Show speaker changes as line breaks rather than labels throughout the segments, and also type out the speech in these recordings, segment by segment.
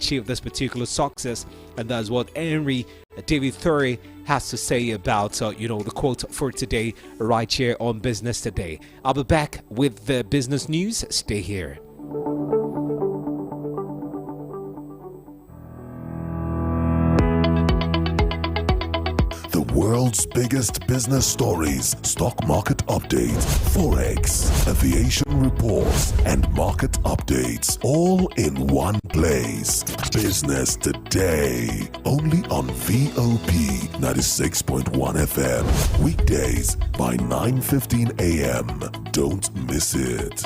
achieve this particular success. And that's what Henry David Thoreau has to say about, the quote for today right here on Business Today. I'll be back with the business news. Stay here.
World's biggest business stories, stock market updates, forex, aviation reports, and market updates, all in one place. Business Today, only on VOP 96.1 FM, weekdays by 9:15 a.m. Don't miss it.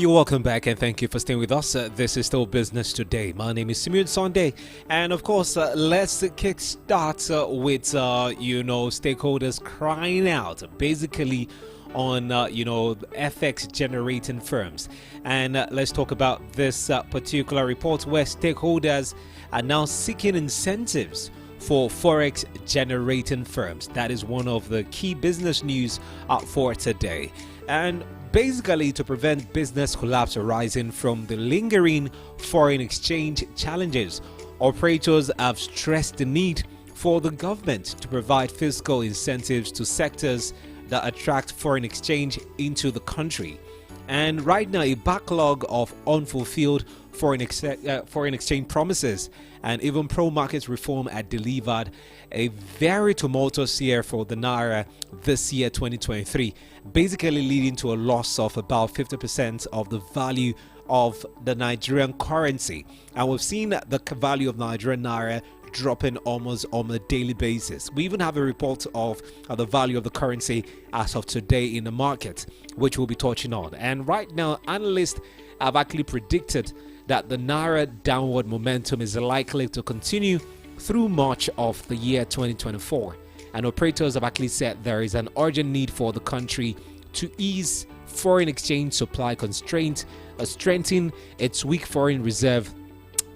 Welcome back and thank you for staying with us. This is still Business Today. My name is Int'n Sunday, and of course, let's kickstart with stakeholders crying out, basically on FX generating firms. And let's talk about this particular report where stakeholders are now seeking incentives for forex generating firms. That is one of the key business news for today. And basically, to prevent business collapse arising from the lingering foreign exchange challenges, operators have stressed the need for the government to provide fiscal incentives to sectors that attract foreign exchange into the country. And right now, a backlog of unfulfilled foreign exchange promises and even pro-market reform had delivered a very tumultuous year for the Naira this year, 2023, basically leading to a loss of about 50% of the value of the Nigerian currency. And we've seen the value of Nigerian Naira dropping almost on a daily basis. We even have a report of the value of the currency as of today in the market, which we'll be touching on. And right now, analysts have actually predicted that the Naira downward momentum is likely to continue through March of the year 2024. And operators have actually said there is an urgent need for the country to ease foreign exchange supply constraints, strengthen its weak foreign reserve,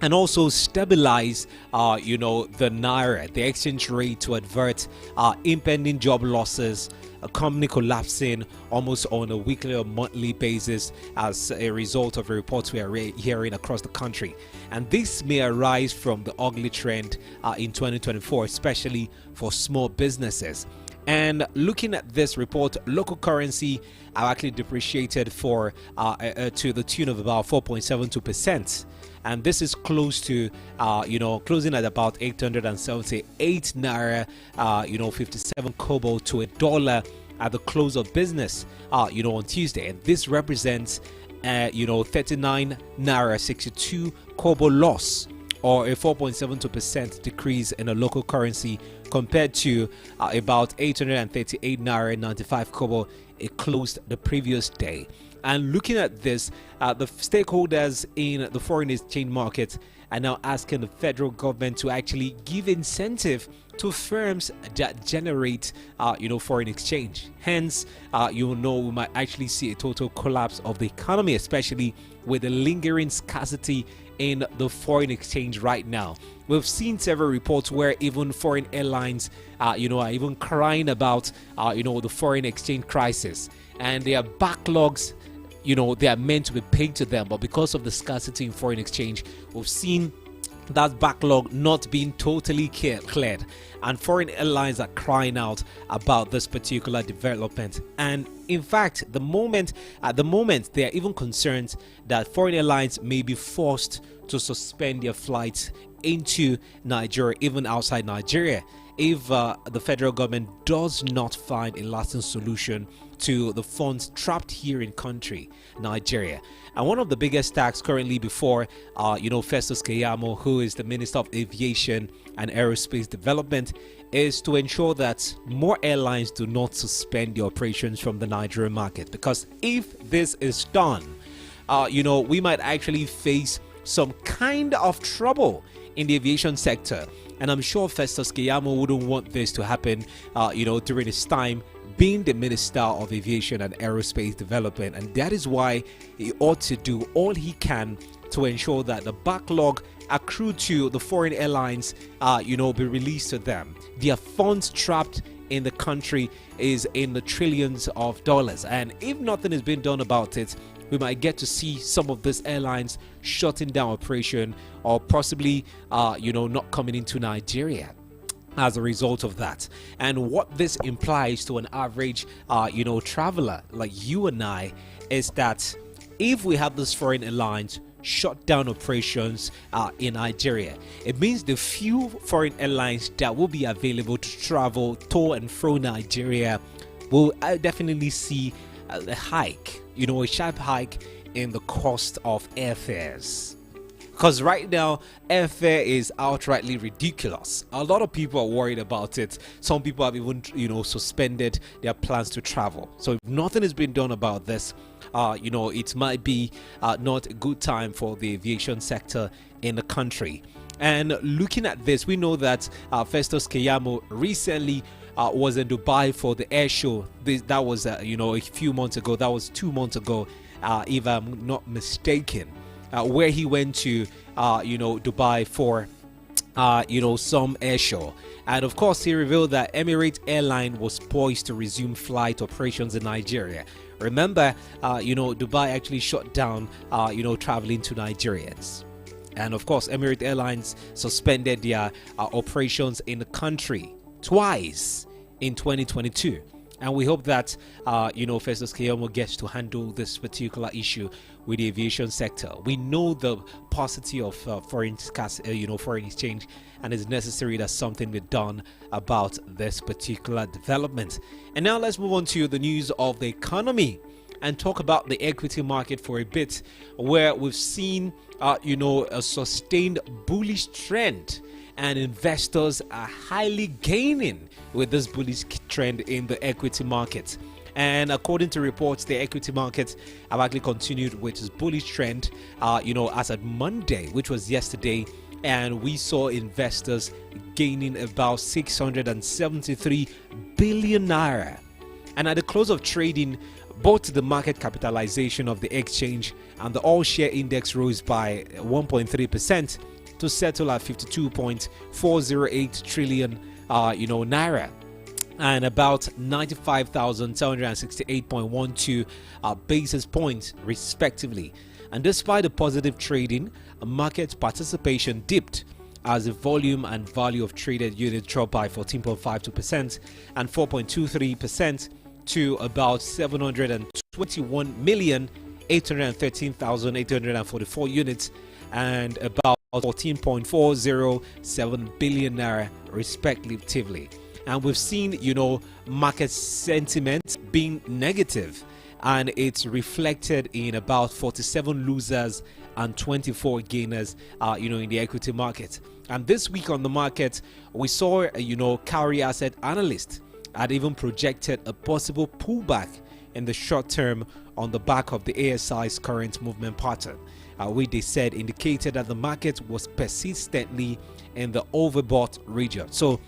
and also stabilize, the Naira, the exchange rate, to avert impending job losses, a company collapsing almost on a weekly or monthly basis as a result of the reports we are hearing across the country. And this may arise from the ugly trend in 2024, especially for small businesses. And looking at this report, local currency are actually depreciated to the tune of about 4.72%. And this is close to, closing at about 878 Naira, 57 kobo to a dollar at the close of business, on Tuesday. And this represents, 39 Naira 62 kobo loss, or a 4.72% decrease in a local currency compared to about 838 Naira 95 kobo it closed the previous day. And looking at this, the stakeholders in the foreign exchange market are now asking the federal government to actually give incentive to firms that generate, foreign exchange. Hence, we might actually see a total collapse of the economy, especially with the lingering scarcity in the foreign exchange right now. We've seen several reports where even foreign airlines, are even crying about, the foreign exchange crisis, and their backlogs. They are meant to be paid to them, but because of the scarcity in foreign exchange, we've seen that backlog not being totally cleared, and foreign airlines are crying out about this particular development. And in fact, at the moment they are even concerned that foreign airlines may be forced to suspend their flights into Nigeria, even outside Nigeria, if the federal government does not find a lasting solution to the funds trapped here in country, Nigeria. And one of the biggest tasks currently before, Festus Keyamo, who is the Minister of Aviation and Aerospace Development, is to ensure that more airlines do not suspend their operations from the Nigerian market. Because if this is done, we might actually face some kind of trouble in the aviation sector. And I'm sure Festus Keyamo wouldn't want this to happen, during his time being the Minister of Aviation and Aerospace Development. And that is why he ought to do all he can to ensure that the backlog accrued to the foreign airlines, be released to them. Their funds trapped in the country is in the trillions of dollars. And if nothing is being done about it, we might get to see some of these airlines shutting down operation or possibly, not coming into Nigeria as a result of that. And what this implies to an average, traveler like you and I is that if we have these foreign airlines shut down operations in Nigeria, it means the few foreign airlines that will be available to travel to and from Nigeria will definitely see a hike, a sharp hike in the cost of airfares. Because right now, airfare is outrightly ridiculous. A lot of people are worried about it. Some people have even, suspended their plans to travel. So if nothing has been done about this, it might be not a good time for the aviation sector in the country. And looking at this, we know that Festus Keyamo recently was in Dubai for the air show. That was, a few months ago. That was 2 months ago, if I'm not mistaken. Where he went to, Dubai for, some air show. And of course, he revealed that Emirates Airline was poised to resume flight operations in Nigeria. Remember, Dubai actually shut down, traveling to Nigerians. And of course, Emirates Airlines suspended their operations in the country twice in 2022. And we hope that, Festus Keyamo gets to handle this particular issue with the aviation sector. We know the paucity of foreign exchange, and it's necessary that something be done about this particular development. And now let's move on to the news of the economy and talk about the equity market for a bit, where we've seen, a sustained bullish trend. And investors are highly gaining with this bullish trend in the equity market. And according to reports, the equity market have actually continued with its bullish trend, as at Monday, which was yesterday. And we saw investors gaining about 673 billion naira. And at the close of trading, both the market capitalization of the exchange and the all-share index rose by 1.3%. to settle at 52.408 trillion, naira, and about 95,768.12 basis points, respectively. And despite the positive trading, market participation dipped as the volume and value of traded units dropped by 14.52% and 4.23% to about 721,813,844 units and about 14.407 billion naira respectively. And we've seen, market sentiment being negative, and it's reflected in about 47 losers and 24 gainers, in the equity market. And this week on the market, we saw, carry asset analysts had even projected a possible pullback in the short term on the back of the ASI's current movement pattern, which they said indicated that the market was persistently in the overbought region. So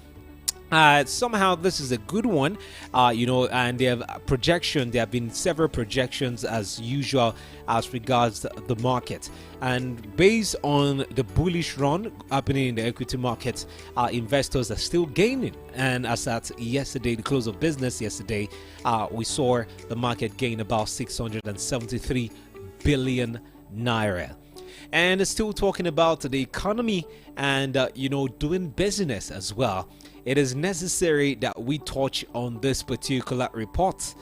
somehow this is a good one, and they have projection. There have been several projections as usual as regards the market, and based on the bullish run happening in the equity market, investors are still gaining. And as at yesterday, the close of business yesterday, we saw the market gain about 673 billion naira. And still talking about the economy and doing business as well, it is necessary that we touch on this particular report,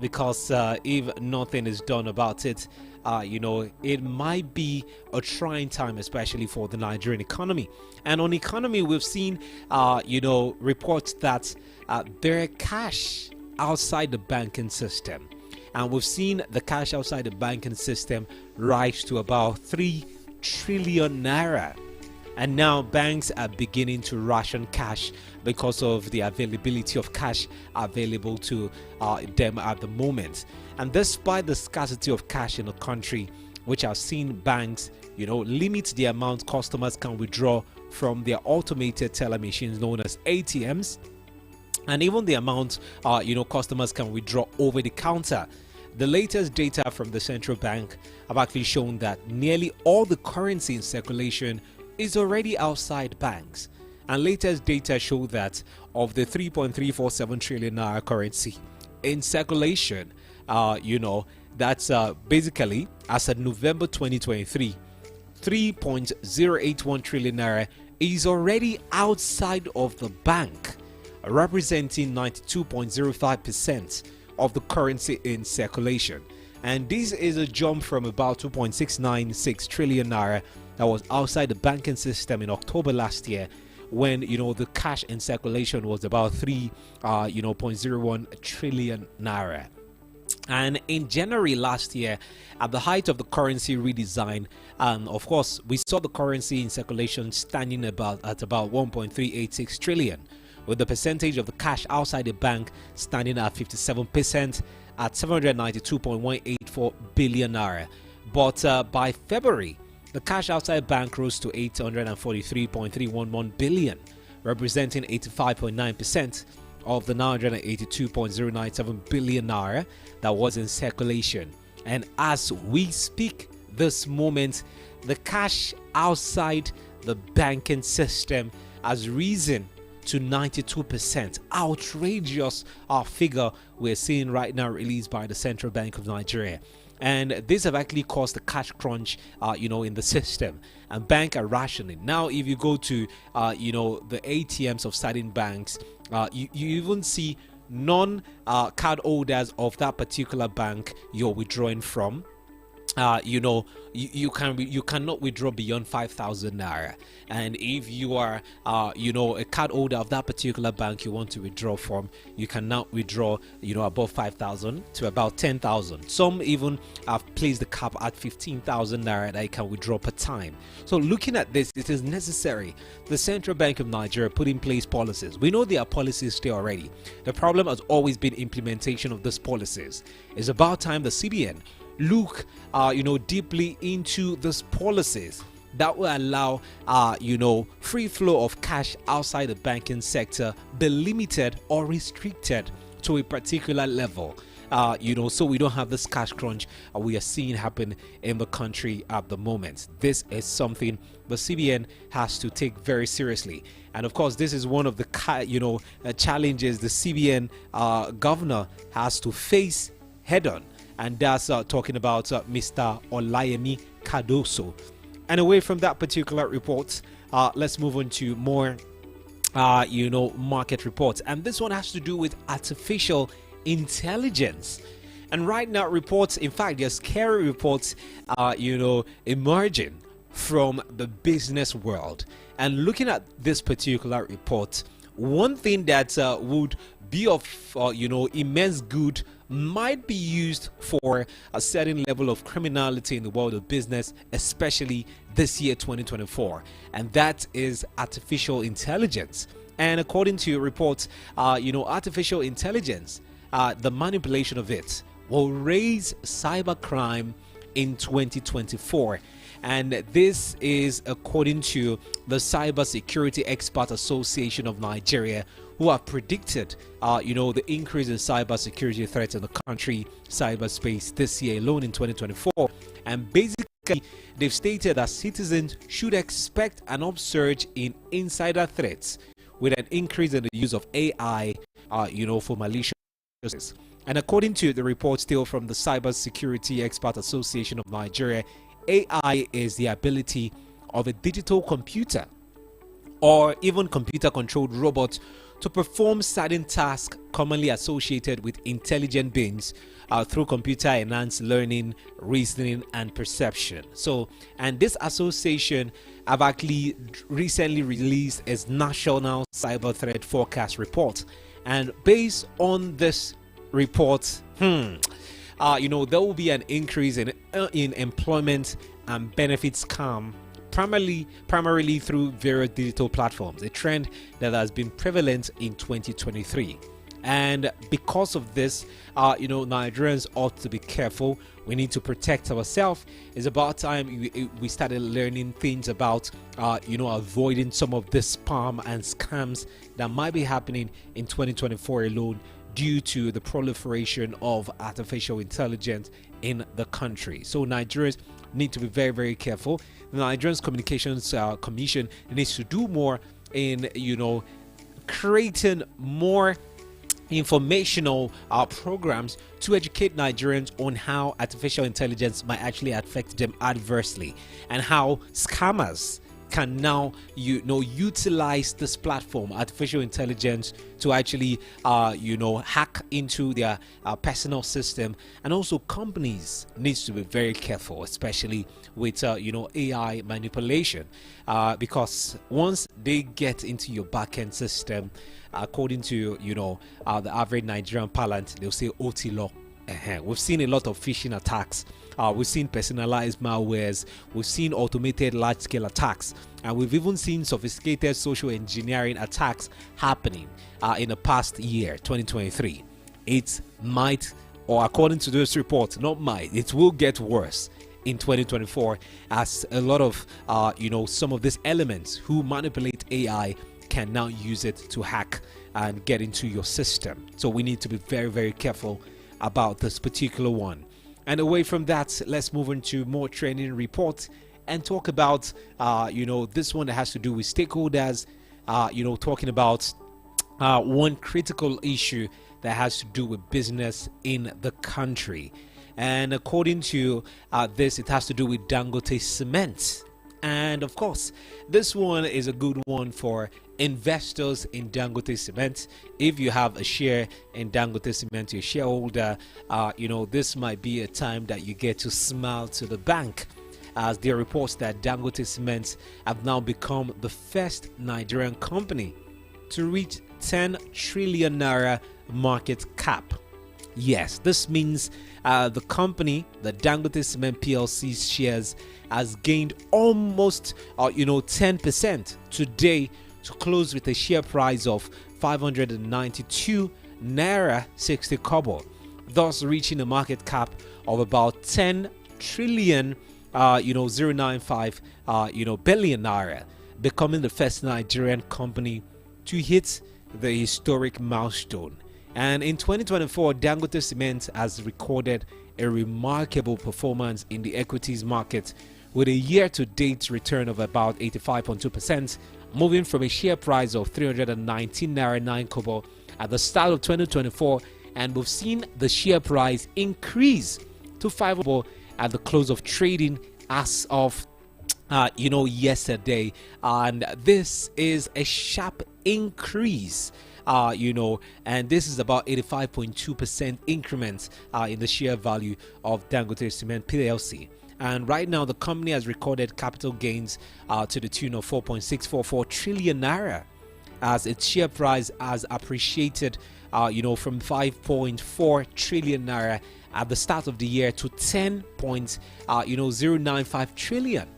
because if nothing is done about it, it might be a trying time, especially for the Nigerian economy. And on economy, we've seen reports that there are cash outside the banking system. And we've seen the cash outside the banking system rise to about 3 trillion naira. And now banks are beginning to ration cash because of the availability of cash available to them at the moment. And despite the scarcity of cash in the country, which has seen banks, limit the amount customers can withdraw from their automated teller machines known as ATMs, and even the amount, customers can withdraw over the counter. The latest data from the central bank have actually shown that nearly all the currency in circulation is already outside banks. And latest data show that of the 3.347 trillion naira currency in circulation, that's basically as of November 2023, 3.081 trillion naira is already outside of the bank, representing 92.05% of the currency in circulation. And this is a jump from about 2.696 trillion naira that was outside the banking system in October last year, when the cash in circulation was about 3.01 trillion naira. And in January last year, at the height of the currency redesign, and of course we saw the currency in circulation standing at about 1.386 trillion, with the percentage of the cash outside the bank standing at 57% at 792.184 billion naira. But by February, the cash outside bank rose to 843.311 billion, representing 85.9% of the 982.097 billion naira that was in circulation. And as we speak this moment, the cash outside the banking system has risen to 92%. Outrageous figure we're seeing right now, released by the Central Bank of Nigeria. And this have actually caused a cash crunch, in the system, and banks are rationing. Now, if you go to, the ATMs of certain banks, you even see non-card holders of that particular bank you're withdrawing from. You cannot withdraw beyond 5,000 naira, and if you are a card holder of that particular bank you want to withdraw from, you cannot withdraw above 5,000 to about 10,000. Some even have placed the cap at 15,000 naira that you can withdraw per time. So looking at this, it is necessary the Central Bank of Nigeria put in place policies. We know there are policies there already. The problem has always been implementation of these policies. It's about time the CBN look deeply into these policies that will allow free flow of cash outside the banking sector be limited or restricted to a particular level, so we don't have this cash crunch we are seeing happen in the country at the moment. This is something the CBN has to take very seriously, and of course this is one of the challenges the CBN governor has to face head on. And that's talking about Mr. Olayemi Cardoso. And away from that particular report, let's move on to more, market reports. And this one has to do with artificial intelligence. And right now, reports, in fact, there's scary reports, emerging from the business world. And looking at this particular report, one thing that would be of, immense good might be used for a certain level of criminality in the world of business, especially this year 2024, and that is artificial intelligence. And according to reports, artificial intelligence, the manipulation of it will raise cybercrime in 2024. And this is according to the Cybersecurity Expert Association of Nigeria, who have predicted, the increase in cybersecurity threats in the country cyberspace this year alone in 2024. And basically, they've stated that citizens should expect an upsurge in insider threats with an increase in the use of AI, for malicious. And according to the report still from the Cybersecurity Expert Association of Nigeria, AI is the ability of a digital computer or even computer-controlled robot to perform certain tasks commonly associated with intelligent beings through computer-enhanced learning, reasoning, and perception. So, and this association have actually recently released its National Cyber Threat Forecast report. And based on this report, there will be an increase in employment and benefits scam, primarily through various digital platforms, a trend that has been prevalent in 2023. And because of this, Nigerians ought to be careful We need to protect ourselves. It's about time we started learning things about, avoiding some of this spam and scams that might be happening in 2024 alone due to the proliferation of artificial intelligence in the country. So Nigerians need to be very, very careful. The Nigerian Communications Commission needs to do more in, creating more informational programs to educate Nigerians on how artificial intelligence might actually affect them adversely, and how scammers can now utilize this platform, artificial intelligence, to actually hack into their personal system. And also companies needs to be very careful, especially with AI manipulation, because once they get into your backend system, according to the average Nigerian parlance, they'll say OT-law. We've seen a lot of phishing attacks. We've seen personalized malwares. We've seen automated large-scale attacks, and we've even seen sophisticated social engineering attacks happening in the past year, 2023. It might, or according to this report, it will get worse in 2024, as a lot of some of these elements who manipulate AI can now use it to hack and get into your system. So we need to be very, very careful about this particular one. And away from that, let's move into more training reports and talk about this one that has to do with stakeholders, talking about one critical issue that has to do with business in the country. And according to this, it has to do with Dangote Cement. And of course, this one is a good one for investors in Dangote Cement. If you have a share in Dangote Cement, you're a shareholder, this might be a time that you get to smile to the bank, as there are reports that Dangote Cement have now become the first Nigerian company to reach 10 trillion naira market cap. Yes, this means the company, the Dangote Cement PLC's shares, has gained almost 10% today, to close with a share price of 592 naira 60 kobo, thus reaching a market cap of about 10 trillion 095 billion naira, becoming the first Nigerian company to hit the historic milestone. And in 2024, Dangote Cement has recorded a remarkable performance in the equities market, with a year-to-date return of about 85.2%, moving from a share price of 319 naira 9 kobo at the start of 2024, and we've seen the share price increase to 5 kobo at the close of trading as of yesterday. And this is a sharp increase, and this is about 85.2% increment in the share value of Dangote Cement PLC. And right now, the company has recorded capital gains to the tune of 4.644 trillion naira, as its share price has appreciated, from 5.4 trillion naira at the start of the year to 10.095 trillion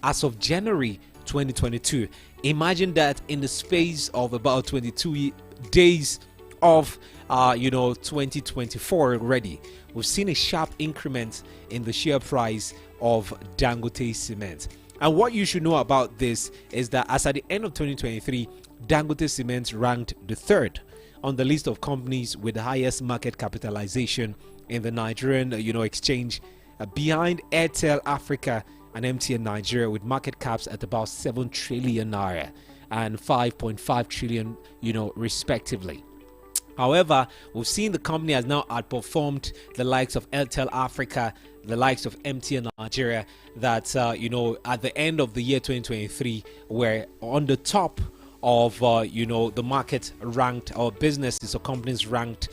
as of January 2022. Imagine that in the space of about 22 days of 2024 already, we've seen a sharp increment in the share price of Dangote Cement. And what you should know about this is that as at the end of 2023, Dangote Cement ranked the third on the list of companies with the highest market capitalization in the Nigerian exchange, behind Airtel Africa and MTN Nigeria, with market caps at about 7 trillion naira and 5.5 trillion respectively. However, we've seen the company has now outperformed the likes of Airtel Africa, the likes of MTN Nigeria, that at the end of the year 2023 were on the top of the market ranked, or businesses or companies ranked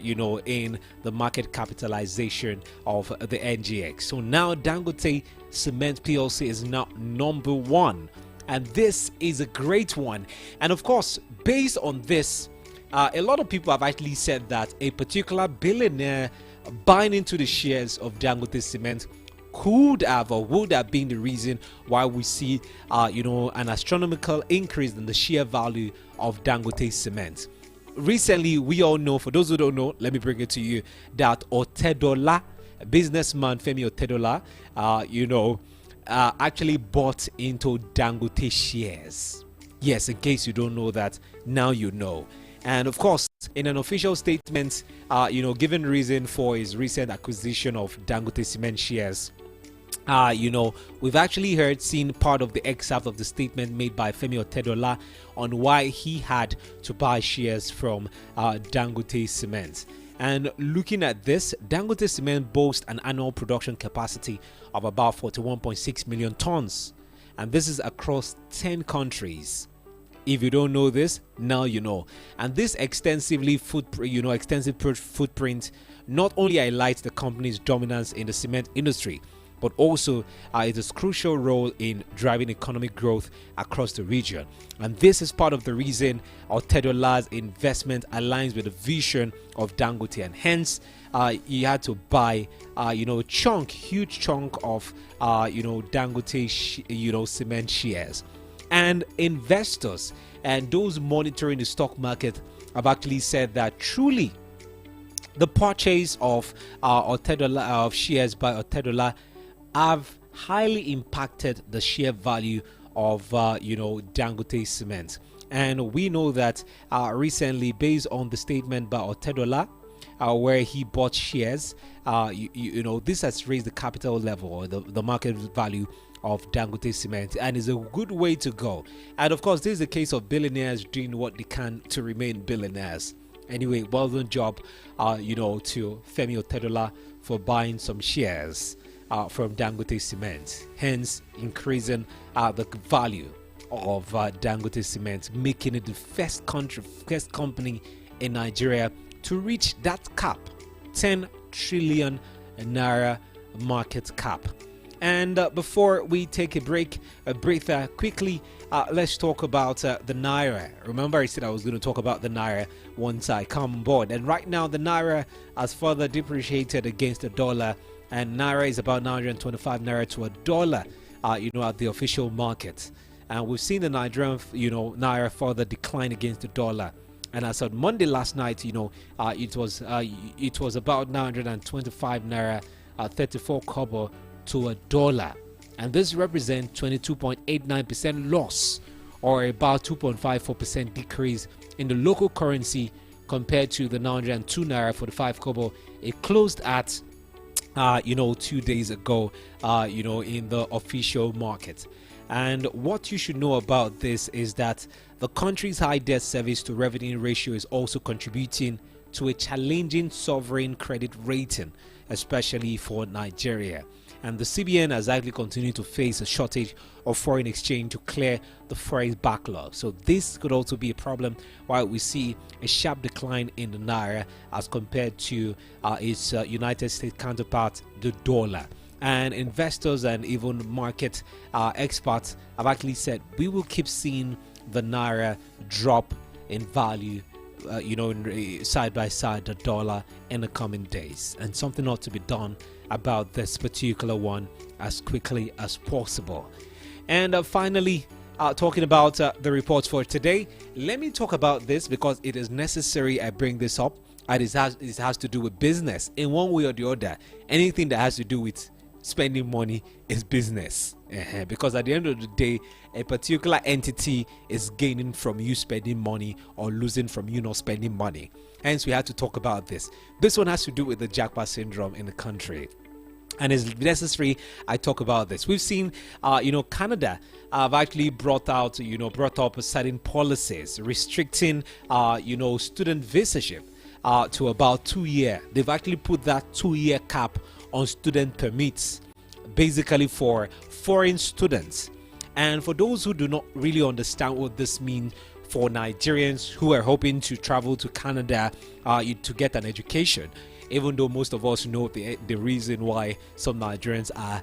in the market capitalization of the NGX. So now Dangote Cement PLC is now number one, and this is a great one. And of course, based on this, a lot of people have actually said that a particular billionaire buying into the shares of Dangote Cement could have or would have been the reason why we see an astronomical increase in the share value of Dangote Cement. Recently, we all know, for those who don't know, let me bring it to you, that Otedola businessman Femi Otedola, actually bought into Dangote shares. Yes, in case you don't know that, now you know. And of course, in an official statement, given reason for his recent acquisition of Dangote Cement shares, we've actually seen part of the excerpt of the statement made by Femi Otedola on why he had to buy shares from Dangote Cement. And looking at this, Dangote Cement boasts an annual production capacity of about 41.6 million tons. And this is across 10 countries. If you don't know this, now you know. And this extensive footprint not only highlights the company's dominance in the cement industry, but also it has a crucial role in driving economic growth across the region. And this is part of the reason Otedola's investment aligns with the vision of Dangote, and hence he had to buy huge chunk of Dangote cement shares. And investors and those monitoring the stock market have actually said that truly the purchase of shares by Otedola have highly impacted the share value of Dangote Cement. And we know that recently, based on the statement by Otedola, where he bought shares, this has raised the capital level or the market value of Dangote Cement, and is a good way to go. And of course, this is a case of billionaires doing what they can to remain billionaires. Anyway, well done job, to Femi Otedola for buying some shares from Dangote Cement, hence increasing the value of Dangote Cement, making it the first company in Nigeria to reach that cap, 10 trillion naira market cap. And before we take a breather quickly, let's talk about the naira. Remember, I said I was going to talk about the naira once I come on board. And right now, the naira has further depreciated against the dollar, and naira is about 925 naira to a dollar, at the official market. And we've seen the Nigerian, naira further decline against the dollar. And as on Monday last night, it was about 925 naira, 34 kobo to a dollar, and this represents 22.89% loss, or about 2.54% decrease in the local currency compared to the 902 naira 45 kobo it closed at 2 days ago in the official market. And what you should know about this is that the country's high debt service to revenue ratio is also contributing to a challenging sovereign credit rating, especially for Nigeria. And the CBN has actually continued to face a shortage of foreign exchange to clear the forex backlog. So this could also be a problem, while we see a sharp decline in the naira as compared to its United States counterpart, the dollar. And investors and even market experts have actually said we will keep seeing the naira drop in value, side by side the dollar in the coming days, and something ought to be done about this particular one as quickly as possible. And finally, talking about the reports for today, let me talk about this because it is necessary I bring this up, and it has to do with business in one way or the other. Anything that has to do with spending money is business, because at the end of the day, a particular entity is gaining from you spending money or losing from you not spending money. Hence, we had to talk about this. This one has to do with the jackpot syndrome in the country, and it's necessary I talk about this. We've seen, Canada have actually brought up certain policies restricting, student visaship to about 2 years. They've actually put that 2-year cap on student permits, basically for foreign students. And for those who do not really understand what this means for Nigerians who are hoping to travel to Canada to get an education, even though most of us know the reason why some Nigerians are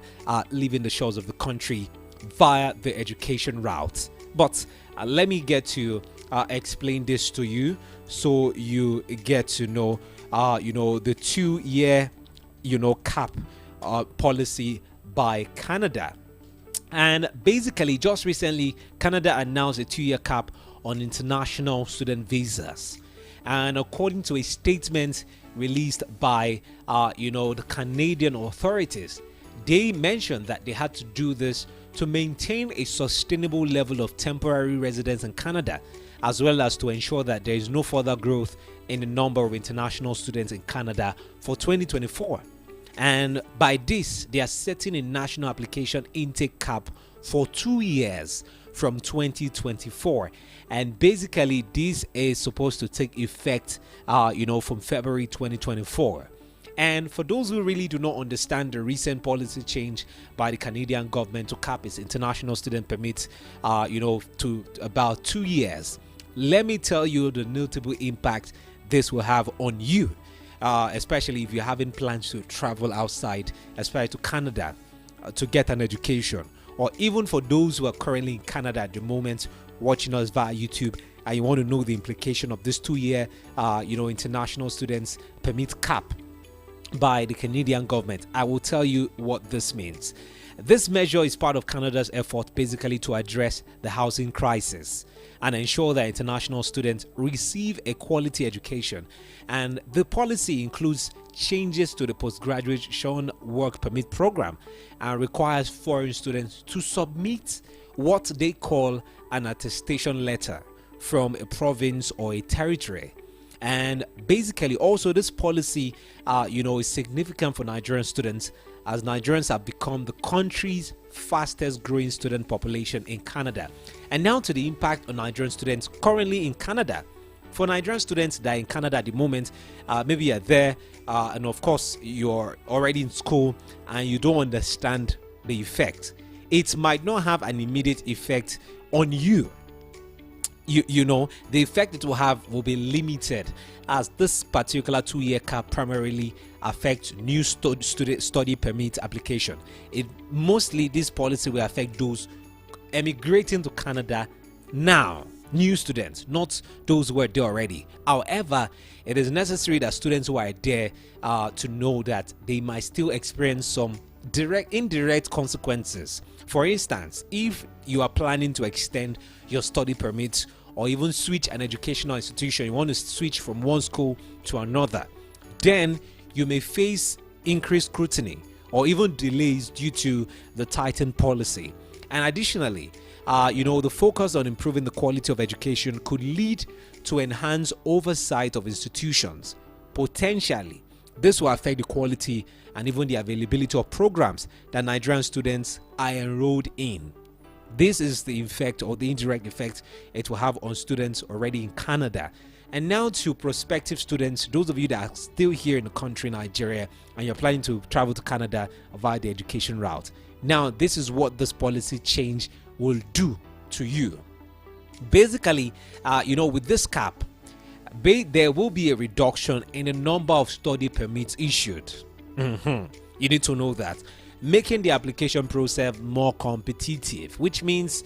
leaving the shores of the country via the education route. But let me get to explain this to you so you get to know, the 2-year, cap policy by Canada. And basically, just recently, Canada announced a 2-year cap on international student visas. And according to a statement released by, the Canadian authorities. They mentioned that they had to do this to maintain a sustainable level of temporary residence in Canada, as well as to ensure that there is no further growth in the number of international students in Canada for 2024. And by this, they are setting a national application intake cap for 2 years from 2024. And basically, this is supposed to take effect, from February 2024. And for those who really do not understand the recent policy change by the Canadian government to cap its international student permits, to about 2 years, let me tell you the notable impact this will have on you, especially if you're having plans to travel outside, especially to Canada, to get an education, or even for those who are currently in Canada at the moment watching us via YouTube and you want to know the implication of this 2-year, international students permit cap by the Canadian government. I will tell you what this means. This measure is part of Canada's effort basically to address the housing crisis and ensure that international students receive a quality education. And the policy includes changes to the postgraduate work permit program and requires foreign students to submit what they call an attestation letter from a province or a territory. And basically also this policy is significant for Nigerian students, as Nigerians have become the country's fastest growing student population in Canada. And now to the impact on Nigerian students currently in Canada. For Nigerian students that are in Canada at the moment, maybe you're there and of course you're already in school and you don't understand the effect. It might not have an immediate effect on you. The effect it will have will be limited, as this particular 2-year cap primarily affects new study permit application. This policy will affect those emigrating to Canada now, new students, not those who are there already. However, it is necessary that students who are there to know that they might still experience some indirect consequences. For instance, if you are planning to extend your study permit or even switch an educational institution, you want to switch from one school to another, then you may face increased scrutiny or even delays due to the tightened policy. And additionally, the focus on improving the quality of education could lead to enhanced oversight of institutions. Potentially, this will affect the quality and even the availability of programs that Nigerian students are enrolled in. This is the effect or the indirect effect it will have on students already in Canada. And now to prospective students, those of you that are still here in the country, Nigeria, and you're planning to travel to Canada via the education route. Now, this is what this policy change will do to you. Basically, with this cap, there will be a reduction in the number of study permits issued. You need to know that, making the application process more competitive, which means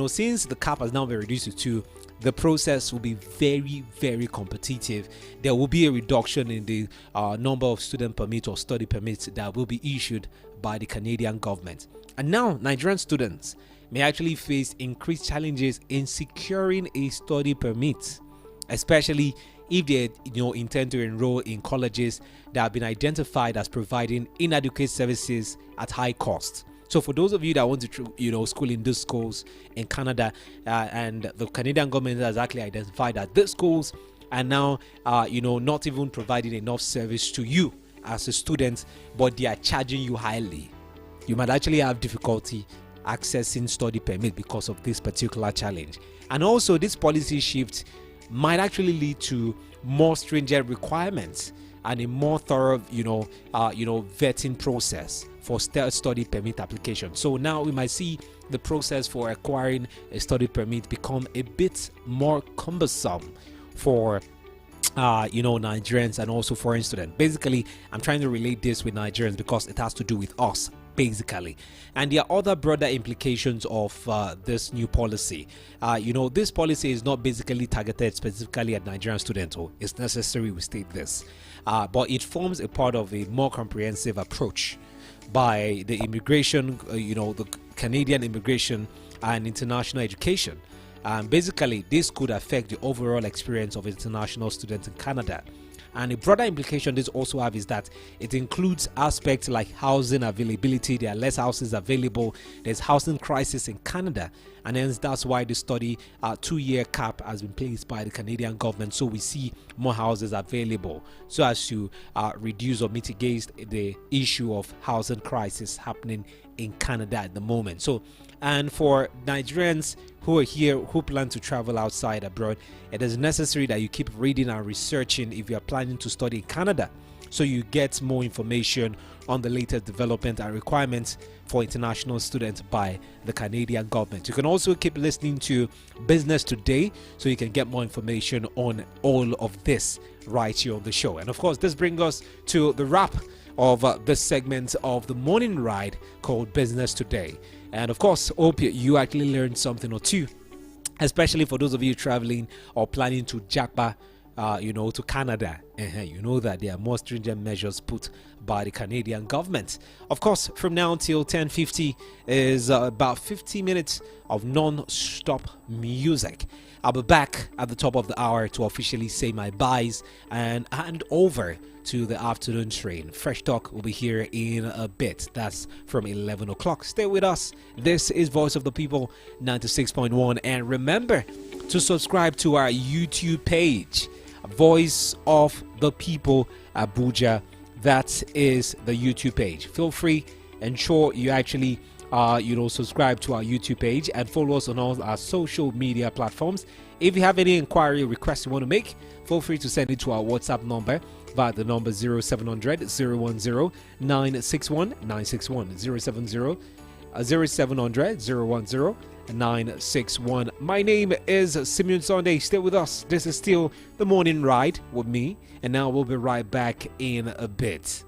since the cap has now been reduced to 2, the process will be very, very competitive. There will be a reduction in the number of student permits or study permits that will be issued by the Canadian government. And now Nigerian students may actually face increased challenges in securing a study permit, especially if they intend to enroll in colleges that have been identified as providing inadequate services at high cost. So for those of you that want to school in these schools in Canada, and the Canadian government has actually identified that these schools are now not even providing enough service to you as a student, but they are charging you highly, you might actually have difficulty accessing study permit because of this particular challenge. And also, this policy shift might actually lead to more stringent requirements and a more thorough vetting process for study permit application. So now we might see the process for acquiring a study permit become a bit more cumbersome for Nigerians and also foreign students. Basically, I'm trying to relate this with Nigerians because it has to do with us, basically. And there are other broader implications of this new policy. This policy is not basically targeted specifically at Nigerian students, or it's necessary we state this, but it forms a part of a more comprehensive approach by the immigration, the Canadian immigration and international education. Basically, this could affect the overall experience of international students in Canada. And a broader implication this also have is that it includes aspects like housing availability. There are less houses available. There's housing crisis in Canada, and hence that's why the study 2-year cap has been placed by the Canadian government, so we see more houses available so as to reduce or mitigate the issue of housing crisis happening in Canada at the moment. So, and for Nigerians who are here who plan to travel outside abroad, it is necessary that you keep reading and researching if you are planning to study in Canada, so you get more information on the latest development and requirements for international students by the Canadian government. You can also keep listening to Business Today so you can get more information on all of this right here on the show. And of course, this brings us to the wrap of this segment of the morning ride called Business Today. And of course, hope you actually learned something or two, especially for those of you traveling or planning to japa to Canada. You know that there are more stringent measures put by the Canadian government. Of course, from now until 10:50 is about 50 minutes of non-stop music. I'll be back at the top of the hour to officially say my byes and hand over to the afternoon train. Fresh Talk will be here in a bit. That's from 11 o'clock. Stay with us. This is Voice of the People 96.1. And remember to subscribe to our YouTube page, Voice of the People Abuja. That is the YouTube page. Feel free, ensure you actually subscribe to our YouTube page and follow us on all our social media platforms. If you have any inquiry or request you want to make, feel free to send it to our WhatsApp number via the number 0700 010 961 961 070 0700 010 961. My name is Simeon Sunday. Stay with us. This is still the morning ride with me, and now we'll be right back in a bit.